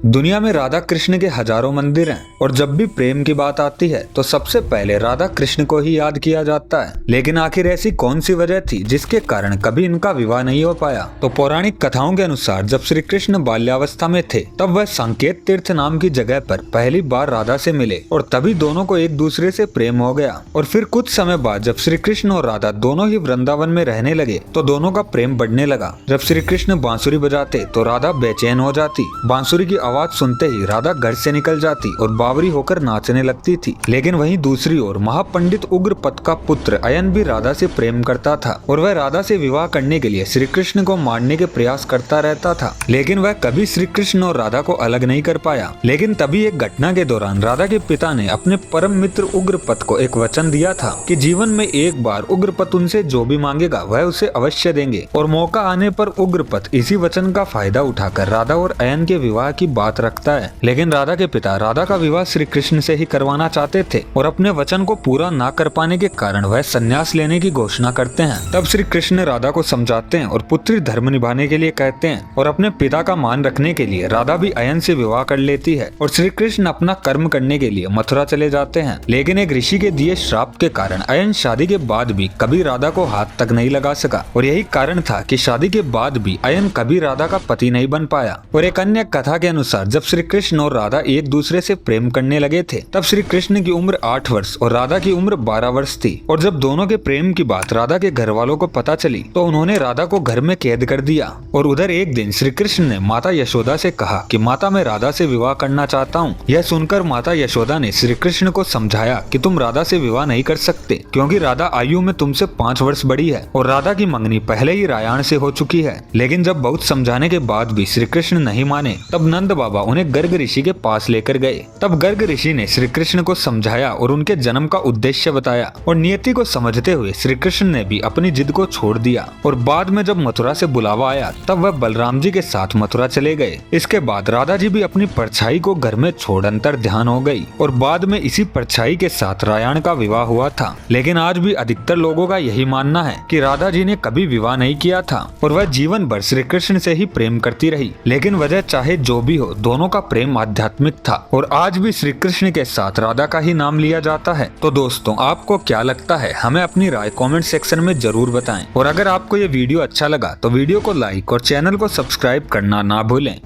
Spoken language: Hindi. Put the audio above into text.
दुनिया में राधा कृष्ण के हजारों मंदिर हैं और जब भी प्रेम की बात आती है तो सबसे पहले राधा कृष्ण को ही याद किया जाता है। लेकिन आखिर ऐसी कौन सी वजह थी जिसके कारण कभी इनका विवाह नहीं हो पाया? तो पौराणिक कथाओं के अनुसार जब श्री कृष्ण बाल्यावस्था में थे तब वह संकेत तीर्थ नाम की जगह पर पहली बार राधा से मिले और तभी दोनों को एक दूसरे से प्रेम हो गया। और फिर कुछ समय बाद जब श्री कृष्ण और राधा दोनों ही वृंदावन में रहने लगे तो दोनों का प्रेम बढ़ने लगा। जब श्री कृष्ण बांसुरी बजाते तो राधा बेचैन हो जाती। बांसुरी की आवाज सुनते ही राधा घर से निकल जाती और बावरी होकर नाचने लगती थी। लेकिन वहीं दूसरी ओर महापंडित उग्रपद का पुत्र अयन भी राधा से प्रेम करता था और वह राधा से विवाह करने के लिए श्री कृष्ण को मारने के प्रयास करता रहता था। लेकिन वह कभी श्री कृष्ण और राधा को अलग नहीं कर पाया। लेकिन तभी एक घटना के दौरान राधा के पिता ने अपने परम मित्र उग्रपद को एक वचन दिया था कि जीवन में एक बार उग्रपद उनसे जो भी मांगेगा वह उसे अवश्य देंगे। और मौका आने पर उग्रपद इसी वचन का फायदा उठाकर राधा और अयन के विवाह की बात रखता है। लेकिन राधा के पिता राधा का विवाह श्री कृष्ण से ही करवाना चाहते थे और अपने वचन को पूरा ना कर पाने के कारण वह संन्यास लेने की घोषणा करते हैं। तब श्री कृष्ण राधा को समझाते हैं और पुत्री धर्म निभाने के लिए कहते हैं और अपने पिता का मान रखने के लिए राधा भी अयन से विवाह कर लेती है और श्री कृष्ण अपना कर्म करने के लिए मथुरा चले जाते हैं। लेकिन एक ऋषि के दिए श्राप के कारण अयन शादी के बाद भी कभी राधा को हाथ तक नहीं लगा सका और यही कारण था कि शादी के बाद भी अयन कभी राधा का पति नहीं बन पाया। और एक अन्य कथा के अनुसार जब श्री कृष्ण और राधा एक दूसरे से प्रेम करने लगे थे तब श्री कृष्ण की उम्र 8 वर्ष और राधा की उम्र 12 वर्ष थी। और जब दोनों के प्रेम की बात राधा के घर वालों को पता चली तो उन्होंने राधा को घर में कैद कर दिया। और उधर एक दिन श्री कृष्ण ने माता यशोदा से कहा कि माता मैं राधा से विवाह करना चाहता हूँ। यह सुनकर माता यशोदा ने श्री कृष्ण को समझाया कि तुम राधा से विवाह नहीं कर सकते क्योंकि राधा आयु में तुमसे 5 वर्ष बड़ी है और राधा की मंगनी पहले ही रायाण से हो चुकी है। लेकिन जब बहुत समझाने के बाद भी श्री कृष्ण नहीं माने तब नंद बाबा उन्हें गर्ग ऋषि के पास लेकर गए। तब गर्ग ऋषि ने श्री कृष्ण को समझाया और उनके जन्म का उद्देश्य बताया और नियति को समझते हुए श्री कृष्ण ने भी अपनी जिद को छोड़ दिया। और बाद में जब मथुरा से बुलावा आया तब वह बलराम जी के साथ मथुरा चले गए। इसके बाद राधा जी भी अपनी परछाई को घर में छोड़ अंतर ध्यान हो गई और बाद में इसी परछाई के साथ रायाण का विवाह हुआ था। लेकिन आज भी अधिकतर लोगों का यही मानना है कि राधा जी ने कभी विवाह नहीं किया था और वह जीवन भर श्री कृष्ण से ही प्रेम करती रही। लेकिन वजह चाहे जो भी हो दोनों का प्रेम आध्यात्मिक था और आज भी श्री कृष्ण के साथ राधा का ही नाम लिया जाता है। तो दोस्तों आपको क्या लगता है? हमें अपनी राय कमेंट सेक्शन में जरूर बताएं। और अगर आपको ये वीडियो अच्छा लगा तो वीडियो को लाइक और चैनल को सब्सक्राइब करना ना भूलें।